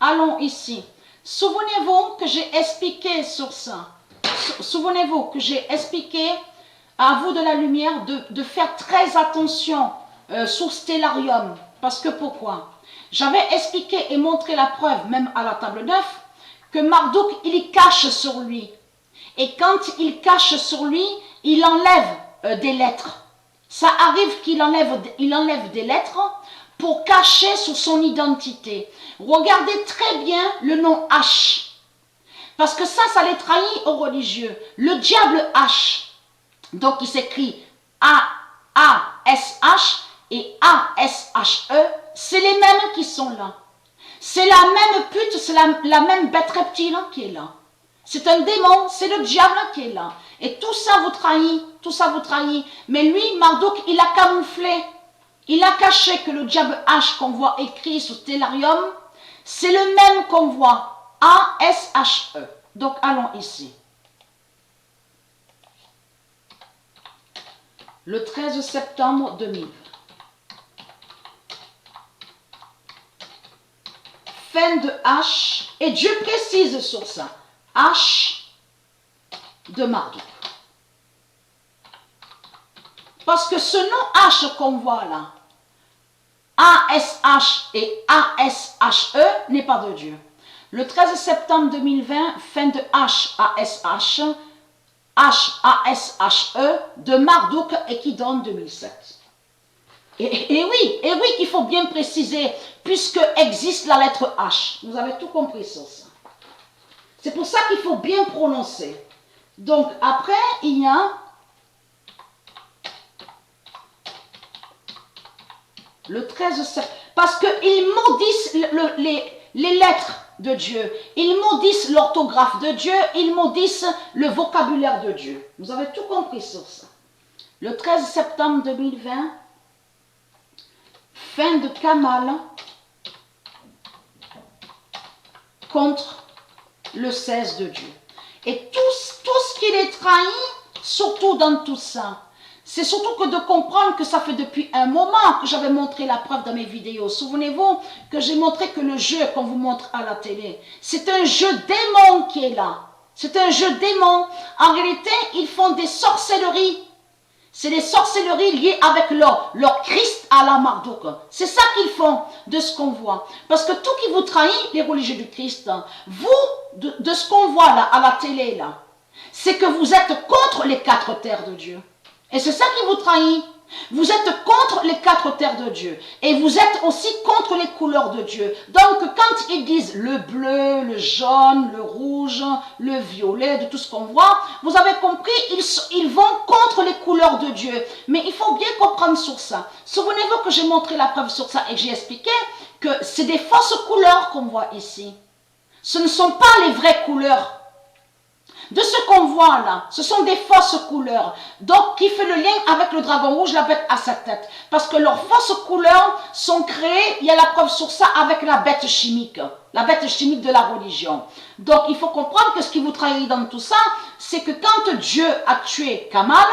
allons ici. Souvenez-vous que j'ai expliqué sur ça. Souvenez-vous que j'ai expliqué à vous de la lumière de faire très attention sur Stellarium. Parce que pourquoi? J'avais expliqué et montré la preuve, même à la table 9, que Marduk, il cache sur lui. Et quand il cache sur lui, il enlève des lettres. Ça arrive qu'il enlève des lettres pour cacher sur son identité. Regardez très bien le nom H. Parce que ça les trahit aux religieux. Le diable H. Donc il s'écrit A-A-S-H et A-S-H-E. C'est les mêmes qui sont là. C'est la même pute, c'est la même bête reptile qui est là. C'est un démon, c'est le diable qui est là. Et tout ça vous trahit, Mais lui, Marduk, il a camouflé. Il a caché que le diable H qu'on voit écrit sur Stellarium, c'est le même qu'on voit, A-S-H-E. Donc allons ici. Le 13 septembre 2000. Fin de H, et Dieu précise sur ça, H de Marduk. Parce que ce nom H qu'on voit là, A-S-H et A-S-H-E n'est pas de Dieu. Le 13 septembre 2020, fin de H-A-S-H, H-A-S-H-E de Marduk et qui donne 2007. Et oui, qu'il faut bien préciser, puisque existe la lettre H. Vous avez tout compris sur ça. C'est pour ça qu'il faut bien prononcer. Donc, après, il y a le 13 septembre. Parce qu'ils maudissent les lettres de Dieu. Ils maudissent l'orthographe de Dieu. Ils maudissent le vocabulaire de Dieu. Vous avez tout compris sur ça. Le 13 septembre 2020, fin de Kamal contre le 16 de Dieu. Et tout ce qui les trahit, surtout dans tout ça, c'est surtout que de comprendre que ça fait depuis un moment que j'avais montré la preuve dans mes vidéos. Souvenez-vous que j'ai montré que le jeu qu'on vous montre à la télé, c'est un jeu démon qui est là. C'est un jeu démon. En réalité, ils font des sorcelleries. C'est des sorcelleries liées avec leur Christ à la Marduk. C'est ça qu'ils font de ce qu'on voit. Parce que tout qui vous trahit, les religieux du Christ, vous, de ce qu'on voit là, à la télé, là, c'est que vous êtes contre les 4 terres de Dieu. Et c'est ça qui vous trahit. Vous êtes contre les 4 terres de Dieu. Et vous êtes aussi contre les couleurs de Dieu. Donc, quand ils disent le bleu, le jaune, le rouge, le violet, de tout ce qu'on voit, vous avez compris, ils vont contre les couleurs de Dieu. Mais il faut bien comprendre sur ça. Souvenez-vous que j'ai montré la preuve sur ça et que j'ai expliqué que c'est des fausses couleurs qu'on voit ici. Ce ne sont pas les vraies couleurs. De ce qu'on voit là, ce sont des fausses couleurs. Donc, qui fait le lien avec le dragon rouge, la bête à 7 têtes. Parce que leurs fausses couleurs sont créées, il y a la preuve sur ça, avec la bête chimique. La bête chimique de la religion. Donc, il faut comprendre que ce qui vous trahit dans tout ça, c'est que quand Dieu a tué Kamal,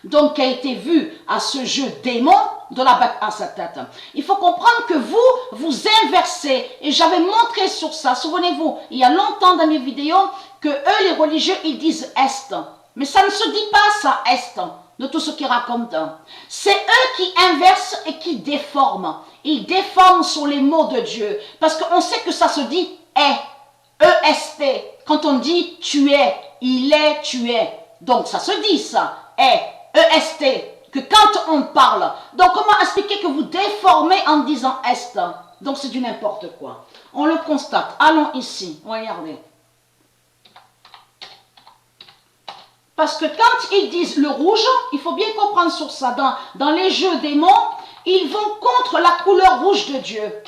donc qui a été vu à ce jeu démon de la bête à 7 têtes. Il faut comprendre que vous inversez. Et j'avais montré sur ça, souvenez-vous, il y a longtemps dans mes vidéos, que eux, les religieux, ils disent Est. Mais ça ne se dit pas ça, Est, de tout ce qu'ils racontent. C'est eux qui inversent et qui déforment. Ils déforment sur les mots de Dieu. Parce qu'on sait que ça se dit est, E-S-T. Quand on dit tu es, il est, tu es. Donc ça se dit ça, est, E-S-T. Que quand on parle. Donc comment expliquer que vous déformez en disant Est? Donc c'est du n'importe quoi. On le constate. Allons ici, regardez. Parce que quand ils disent le rouge, il faut bien comprendre sur ça. Dans les jeux démons, ils vont contre la couleur rouge de Dieu.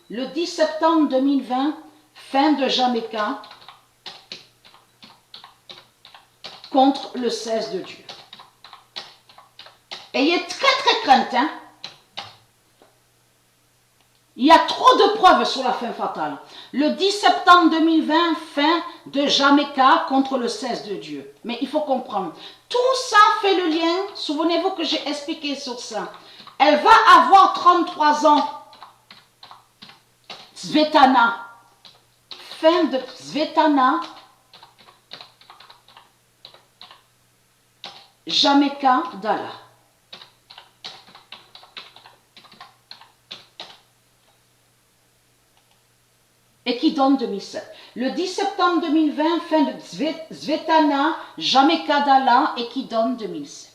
Le 10 septembre 2020, fin de Jamaica, contre le 16 de Dieu. Ayez très crainte, hein. Il y a trop de preuves sur la fin fatale. Le 10 septembre 2020, fin de Jamaica contre le 16 de Dieu. Mais il faut comprendre. Tout ça fait le lien. Souvenez-vous que j'ai expliqué sur ça. Elle va avoir 33 ans. Svetlana. Fin de Svetlana. Jamaica Dalla. Et qui donne 2007. Le 10 septembre 2020, fin de Svetlana Jamaica Dalla et qui donne 2007.